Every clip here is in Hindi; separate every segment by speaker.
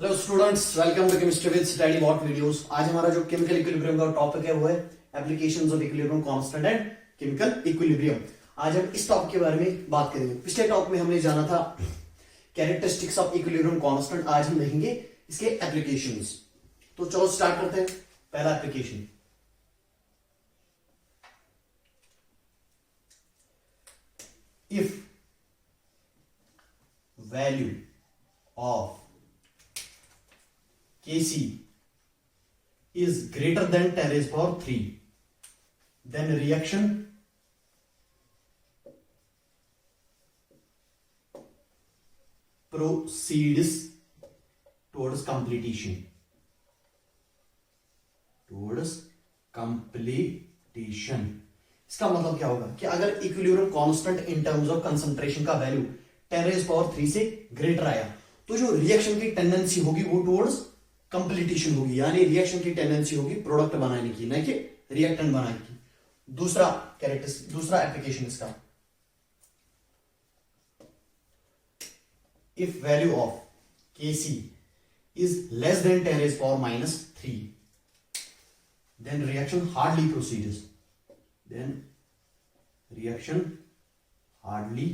Speaker 1: Hello students, welcome to chemistry with Study Bot videos. आज हमारा जो केमिकल इक्विलिब्रियम का टॉपिक है वो है applications of equilibrium constant and chemical equilibrium. आज हम इस टॉपिक के बारे में बात करेंगे। पिछले टॉपिक में हमने जाना था कैरेक्टरिस्टिक्स ऑफ इक्विलिब्रियम कांस्टेंट। आज हम देखेंगे इसके एप्लीकेशंस। तो चलो स्टार्ट करते हैं। पहला application, if value of Kc is greater than 10 raised power 3, then reaction proceeds towards completion. इसका मतलब क्या होगा कि अगर equilibrium constant in terms of concentration का वैल्यू 10 raised power 3 से ग्रेटर आया तो जो रिएक्शन की टेंडेंसी होगी वो टुवर्ड्स कंप्लीटेशन होगी, यानी रिएक्शन की टेंडेंसी होगी प्रोडक्ट बनाने की, ना कि रिएक्टेंट बनाने की। दूसरा एप्लीकेशन इसका, if value of Kc is less than 10 raised power minus 3, then reaction hardly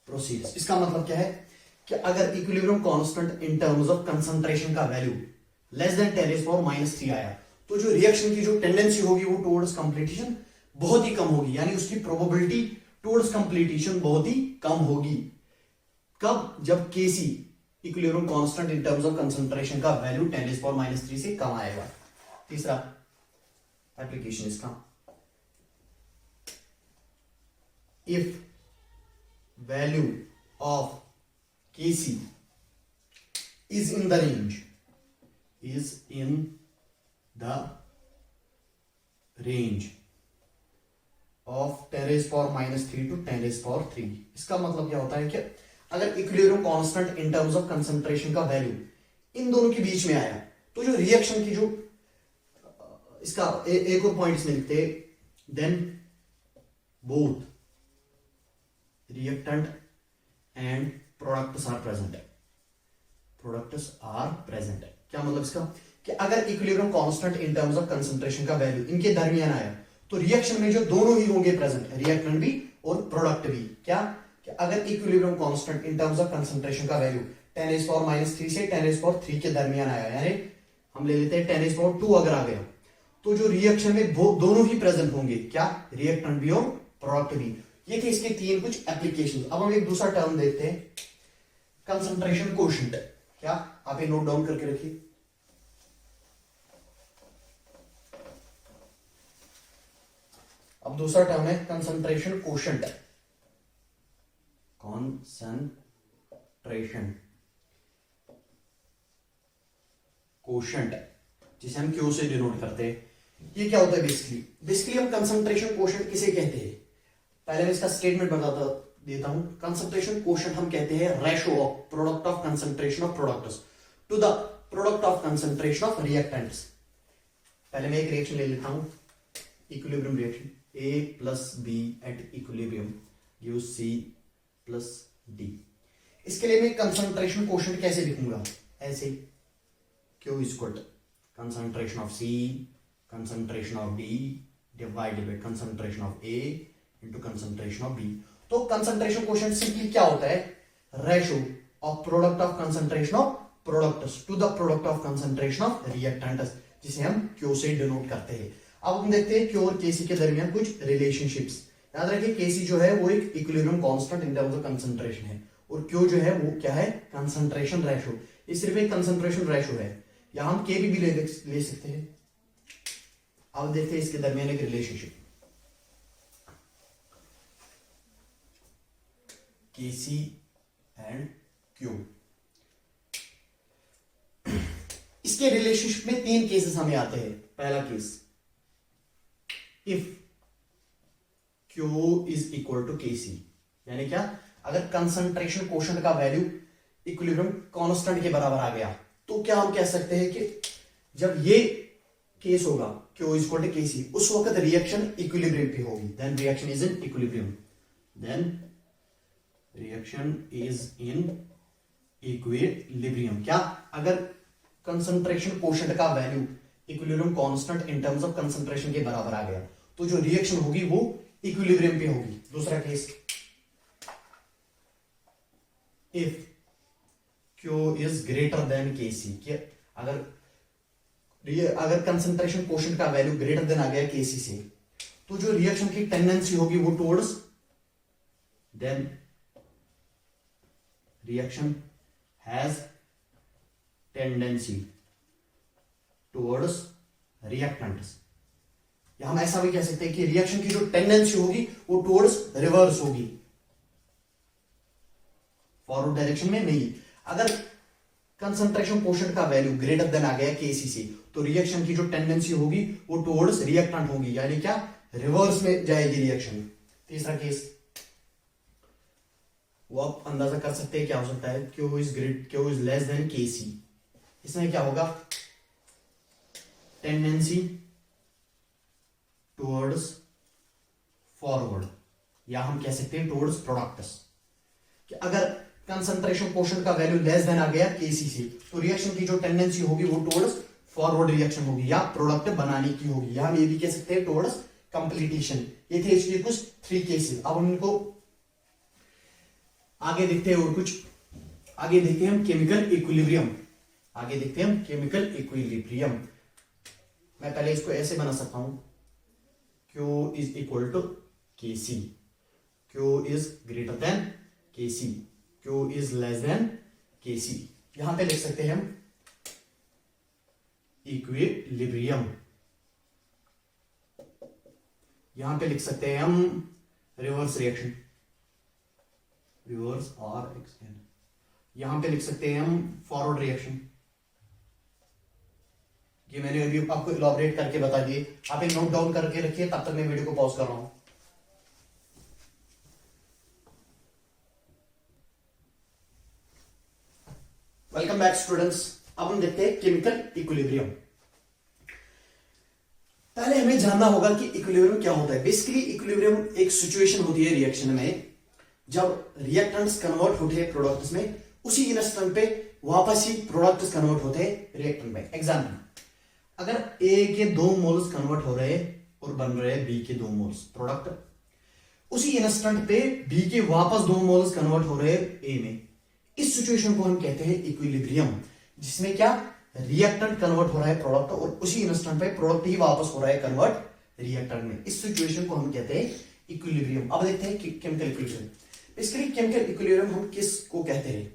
Speaker 1: proceeds. इसका मतलब क्या है कि अगर equilibrium constant in terms of concentration का value less than 10 raised power minus 3 आया तो जो रिएक्शन की जो टेंडेंसी होगी वो टुवर्ड्स कंप्लीटेशन बहुत ही कम होगी, यानी उसकी प्रोबेबिलिटी टुवर्ड्स कंप्लीटेशन बहुत ही कम होगी। कब? जब Kc equilibrium constant in terms of concentration का वैल्यू 10 raised power minus 3 से कम आएगा। तीसरा एप्लीकेशन इसका, if value of Kc is in the range of 10 raised power minus 3 to 10 raised power 3। इसका मतलब क्या होता है कि अगर equilibrium constant in terms of concentration का वैल्यू इन दोनों के बीच में आया तो जो रिएक्शन की जो इसका एक और पॉइंट इसमें लिखते हैं, then both reactant and products are present. क्या मतलब इसका कि अगर equilibrium constant in terms of concentration का वैल्यू इनके दरमियान आया तो रिएक्शन में जो दोनों ही होंगे प्रेजेंट, रिएक्टेंट भी और प्रोडक्ट भी। क्या कि अगर equilibrium constant in terms of concentration का वैल्यू 10 raised power minus 3 से 10 raised power 3 के दरमियान आया, यानी हम ले लेते हैं 10 raised power 2 अगर आ गया तो जो रिएक्शन में दोनों ही प्रेजेंट होंगे, क्या रिएक्टेंट भी और प्रोडक्ट भी। ये थे इसके तीन कुछ एप्लीकेशन। अब हम एक दूसरा टर्म देखते हैं, कंसंट्रेशन कोशेंट। क्या आप ये नोट डाउन करके रखिए। अब दूसरा टर्म है कंसंट्रेशन कोशेंट। जिसे हम क्यू से डिनोट करते हैं। ये क्या होता है बेसिकली हम कंसंट्रेशन कोशेंट किसे कहते हैं, पहले मैं इसका स्टेटमेंट बता देता हूं। कंसंट्रेशन कोशेंट हम कहते हैं ratio of product of concentration of products to the product of concentration of reactants. पहले मैं एक रिएक्शन ले लेता हूं, equilibrium reaction, A plus B at equilibrium gives C plus D। इसके लिए मैं कंसंट्रेशन कोशेंट कैसे लिखूंगा, ऐसे Q equal to concentration of C concentration of D divided by concentration of A into concentration of B। तो कंसंट्रेशन कोशेंट सिंपली क्या होता है, ratio of product of concentration of products to the product of concentration of reactants, जिसे हम Q से डिनोट करते हैं। अब हम देखते हैं Q और Kc के दरमियान कुछ रिलेशनशिप्स। याद रखिए Kc जो है वो एक equilibrium constant in terms of concentration है और Q जो है वो क्या है, कंसंट्रेशन रेशो। ये सिर्फ एक कंसंट्रेशन रेशो है, या हम Kb भी ले सकते हैं। अब देखते हैं इसके दरमियान एक रिलेशनशिप, Kc एंड Q। इसके रिलेशनशिप में तीन केसेस हमें आते हैं। पहला case, if Q is equal to Kc, यानी क्या, अगर कंसंट्रेशन कोशेंट का वैल्यू इक्विलिब्रियम कांस्टेंट के बराबर आ गया तो क्या हम कह सकते हैं कि जब ये केस होगा Q is equal to Kc, उस वक्त रिएक्शन इक्विलिब्रियम पे होगी। Then reaction is in equilibrium, then reaction is in equilibrium. क्या? अगर कंसंट्रेशन कोशेंट का value equilibrium constant in terms of concentration के बराबर आ गया तो जो रिएक्शन होगी वो इक्विलिब्रियम पे होगी। दूसरा case, if Q is greater than Kc, अगर कंसंट्रेशन कोशेंट का वैल्यू ग्रेटर देन आ गया Kc से तो जो रिएक्शन की टेंडेंसी होगी वो towards, then reaction has tendency towards reactants. या हम ऐसा भी कह सकते हैं कि रिएक्शन की जो टेंडेंसी होगी वो टुवर्ड्स रिवर्स होगी, फॉरवर्ड डायरेक्शन में नहीं। अगर कंसंट्रेशन कोशेंट का वैल्यू ग्रेटर देन आ गया Kc से तो रिएक्शन की जो टेंडेंसी होगी वो टुवर्ड्स रिएक्टेंट होगी, यानी क्या? रिवर्स में जाएगी रिएक्शन। तीसरा केस, वो आप अंदाजा कर सकते हैं क्या हो सकता है, Q is less than Kc। इसमें क्या होगा? टेंडेंसी टुवर्ड्स फॉरवर्ड, या हम कह सकते हैं टुवर्ड्स प्रोडक्ट्स। कि अगर कंसंट्रेशन कोशेंट का वैल्यू लेस देन आ गया Kc से तो रिएक्शन की जो टेंडेंसी होगी वो टुवर्ड्स फॉरवर्ड रिएक्शन होगी या प्रोडक्ट बनाने की होगी, या हम ये भी कह सकते हैं टुवर्ड्स कंप्लीटेशन। ये थे इसके कुछ 3 केसेस। अब हम इनको आगे देखते हैं और कुछ आगे देखते हैं हम केमिकल इक्विलिब्रियम। आगे देखते हैं हम केमिकल इक्विलिब्रियम। मैं पहले इसको ऐसे बना सकता हूं, Q is equal to Kc, Q is greater than Kc, Q is less than Kc। यहां पे लिख सकते हैं हम इक्विलिब्रियम, यहां पे लिख सकते हैं हम रिवर्स रिएक्शन, रिवर्स और एक्सटेंड। यहां पे लिख सकते हैं हम फॉरवर्ड रिएक्शन। ये मैंने अभी आपको इलॉबरेट करके बता दिए, आप एक नोट डाउन करके रखिए, तब तक मैं वीडियो को पॉज कर रहा हूं। Welcome back students. अब हम देखते हैं केमिकल इक्विलिब्रियम। पहले हमें जानना होगा कि इक्विलिब्रियम क्या होता है। बेसिकली इक्विलिब्रियम एक सिचुएशन होती है रिएक्शन में जब रिएक्टेंट्स कन्वर्ट होते हैं प्रोडक्ट्स में, उसी इंस्टेंट पे वापस ही प्रोडक्ट्स कन्वर्ट होते हैं रिएक्टेंट में। एग्जांपल, अगर ए के 2 मोल्स कन्वर्ट हो रहे हैं और बन रहे हैं बी के 2 मोल्स प्रोडक्ट, उसी इंस्टेंट पे बी के वापस 2 मोल्स कन्वर्ट हो रहे हैं ए में, इस सिचुएशन को हम कहते हैं इक्विलिब्रियम, जिसमें क्या रिएक्टेंट कन्वर्ट हो रहा है प्रोडक्ट और उसी इंस्टेंट पे प्रोडक्ट ही वापस हो रहा है कन्वर्ट रिएक्टेंट में। इस सिचुएशन को हम कहते हैं इक्विलिब्रियम। अब देखते हैं chemical equilibrium. Basically chemical equilibrium हम किस को कहते हैं?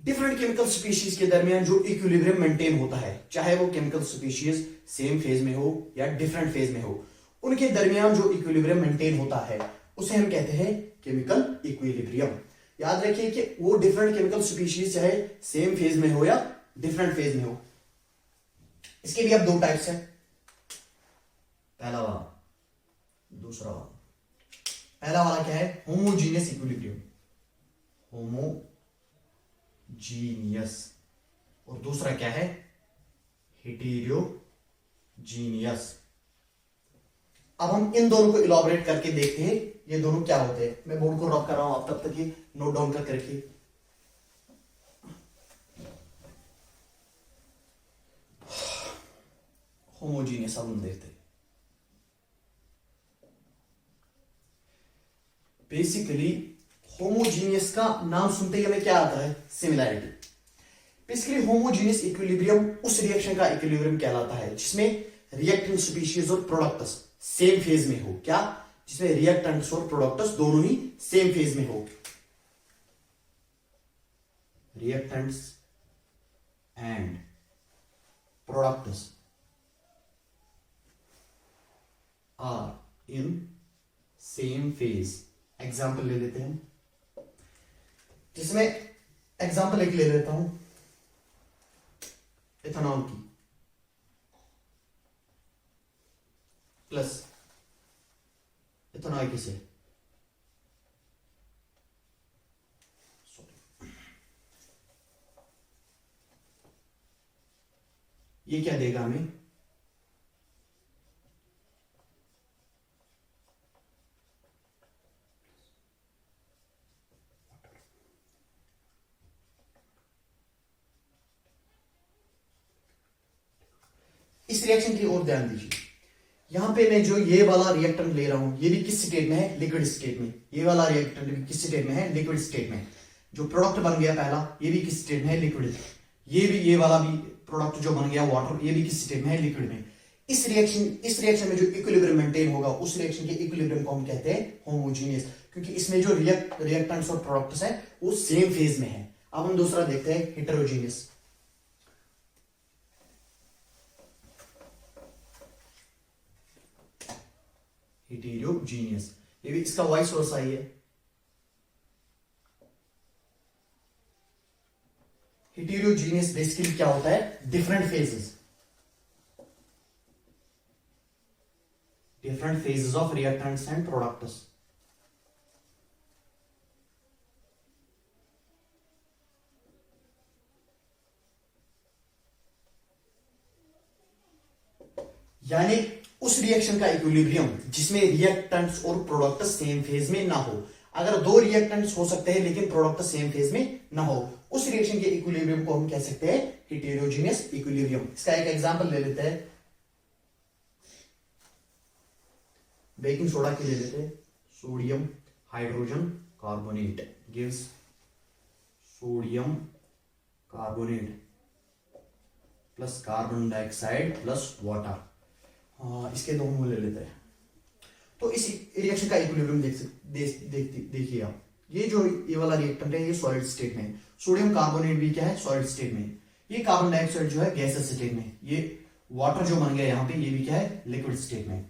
Speaker 1: डिफरेंट केमिकल स्पीशीज के दरमियान जो इक्विलिब्रियम मेंटेन होता है, चाहे वो केमिकल स्पीशीज सेम फेज में हो या डिफरेंट फेज में हो, उनके दरमियान जो इक्विलिब्रियम मेंटेन होता है उसे हम कहते हैं केमिकल इक्विलिब्रियम। याद रखिए कि वो डिफरेंट केमिकल स्पीशीज चाहे सेम फेज में हो या डिफरेंट फेज में हो। इसके भी अब 2 टाइप्स हैं, पहला वाला, दूसरा वाला। पहला वाला क्या है? Homogeneous equilibrium, homogeneous. और दूसरा क्या है? हेटेरोजीनियस। अब हम इन दोनों को इलॉबरेट करके देखते हैं ये दोनों क्या होते हैं। मैं बोर्ड को रब कर रहा हूं, आप तब तक ये नोट डाउन करके रखिए। होमोजीनियस अब हम देखते हैं। बेसिकली होमोजीनियस का नाम सुनते ही हमें क्या आता है? सिमिलैरिटी। बेसिकली होमोजीनियस इक्विलिब्रियम उस रिएक्शन का इक्विलिब्रियम कहलाता है जिसमें रिएक्टेंट स्पीशीज और प्रोडक्ट्स सेम फेज में हो। क्या? जिसमें रिएक्टेंट्स और प्रोडक्ट्स दोनों ही सेम फेज में हो। Reactants and products are in same phase. Example ले लेते हैं, जिसमें एग्जाम्पल एक ले लेता हूं इथेनॉल की प्लस इथेनॉल की से ये क्या देगा हमें? इस रिएक्शन की ओर ध्यान दीजिए। यहां पे मैं जो ये वाला रिएक्टेंट ले रहा हूं, ये भी किस स्टेट में है? लिक्विड स्टेट में। ये वाला रिएक्टेंट भी किस स्टेट में है? लिक्विड स्टेट में। जो प्रोडक्ट बन गया पहला, ये भी किस स्टेट में है? लिक्विड। ये वाला भी प्रोडक्ट जो बन गया वाटर, ये भी किस स्टेट में है? लिक्विड में। इस रिएक्शन में जो इक्विलिब्रियम मेंटेन होगा, उस रिएक्शन के इक्विलिब्रियम को हम कहते हैं होमोजीनियस, क्योंकि इसमें जो रिएक्टेंट्स और प्रोडक्ट्स है वो सेम फेज में है। अब हम दूसरा देखते हैं, हेटेरोजीनियस। हेटेरोजीनियस, ये भी इसका वाइस वर्सा ही है। हेटेरोजीनियस बेसिकली क्या होता है? Different phases of reactants and products. यानी उस रिएक्शन का इक्विलिब्रियम जिसमें रिएक्टेंट्स और प्रोडक्ट सेम फेज में ना हो। अगर दो रिएक्टेंट्स हो सकते हैं लेकिन प्रोडक्ट सेम फेज में ना हो, उस रिएक्शन के इक्विलिब्रियम को हम कह सकते हैं हेटेरोजीनियस इक्विलिब्रियम। इसका एक एग्जांपल ले लेते हैं, बेकिंग सोडा की ले लेते हैं। Sodium hydrogen carbonate gives sodium carbonate plus carbon dioxide plus water. इसके दो मोल ले लेते हैं। तो इस रिएक्शन का इक्विलिब्रियम देखिए आप, ये वाला रिएक्टेंट है, ये सॉलिड स्टेट में। सोडियम कार्बोनेट भी क्या है? सॉलिड स्टेट में। ये कार्बन डाइऑक्साइड जो है गैसेस स्टेट में। ये वाटर जो बन गया यहाँ पे, ये भी क्या है? लिक्विड स्टेट में।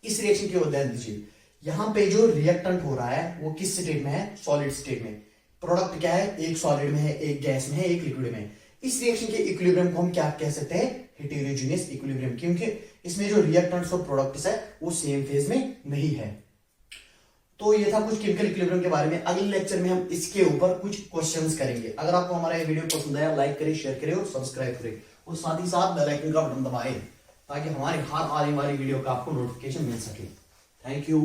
Speaker 1: इस रिएक्शन की ओर ध्यान दीजिए। यहां पे जो रिएक्टेंट हो रहा है वो किस स्टेट में है? सॉलिड स्टेट में। प्रोडक्ट क्या है? एक सॉलिड में है, एक गैस में है, एक लिक्विड में है। इस रिएक्शन के इक्विलिब्रियम को हम क्या कह सकते हैं? हेटेरोजीनियस इक्विलिब्रियम, क्योंकि इसमें जो रिएक्टेंट्स और प्रोडक्ट्स है वो सेम फेज में नहीं है। तो ये था कुछ केमिकल इक्विलिब्रियम के बारे में। अगले लेक्चर में हम इसके ऊपर कुछ क्वेश्चंस करेंगे। अगर आपको हमारा ये वीडियो पसंद आया, लाइक करें, शेयर करें और सब्सक्राइब करें, और साथ ही साथ बेल आइकन का बटन दबाएं ताकि हमारी हर आने वाली वीडियो का आपको नोटिफिकेशन मिल सके। Thank you.